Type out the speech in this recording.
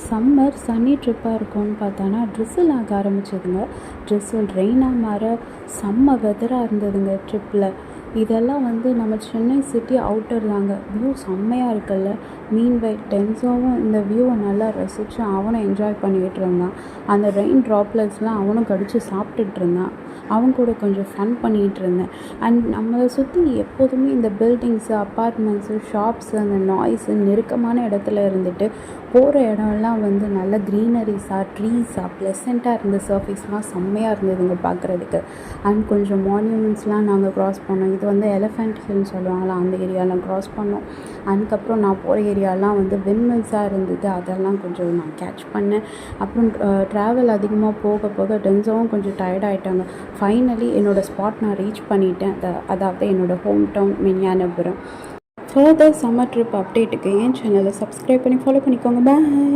Summer Sunny ட்ரிப்பாக இருக்கும்னு பார்த்தானா ட்ரிஸில் ஆக ஆரம்பிச்சதுங்க. ட்ரிஸில் ரெயினாக மாற செம்ம வெதராக இருந்ததுங்க ட்ரிப்பில். இதெல்லாம் நம்ம சென்னை சிட்டி அவுட்டர் தாங்க. வியூ செம்மையாக இருக்குல்ல. மீன்வைல் டென்ஸாவும் இந்த வியூவை நல்லா ரசித்து அவனும் என்ஜாய் பண்ணிகிட்டு இருந்தான். அந்த ரெயின் ட்ராப்லெட்ஸ்லாம் அவனும் கடித்து சாப்பிட்டுட்டு இருந்தான். அவன் கூட கொஞ்சம் ஃபன் பண்ணிகிட்டு இருந்தேன். அண்ட் நம்மளை சுற்றி எப்போதுமே இந்த பில்டிங்ஸு, அப்பார்ட்மெண்ட்ஸு, ஷாப்ஸு, அந்த நாய்ஸு, நெருக்கமான இடத்துல இருந்துட்டு போகிற இடம்லாம் நல்ல க்ரீனரிஸாக, ட்ரீஸாக, ப்ளசண்ட்டாக இருந்த சர்ஃபேஸ்லாம் செம்மையாக இருந்ததுங்க பார்க்குறதுக்கு. அண்ட் கொஞ்சம் மான்யூமெண்ட்ஸ்லாம் நாங்கள் க்ராஸ் பண்ணோம். இது எலிஃபெண்ட் ஹில்னு சொல்லுவாங்களா, அந்த ஏரியாலாம் க்ராஸ் பண்ணோம். அதுக்கப்புறம் நான் போகிற ஏரியாலாம் விண்மில்ஸாக இருந்தது. அதெல்லாம் கொஞ்சம் நான் கேட்ச் பண்ணேன். அப்புறம் ட்ராவல் அதிகமாக போக போக டென்ஸாவும் கொஞ்சம் டயர்டாகிட்டாங்க. ஃபைனலி என்னோடய ஸ்பாட் நான் ரீச் பண்ணிட்டேன். அதாவது என்னோடய home town Minyanapuram. Further summer trip அப்டேட்டுக்கு என் சேனலை சப்ஸ்கிரைப் பண்ணி ஃபாலோ பண்ணிக்கோங்க. பாய்.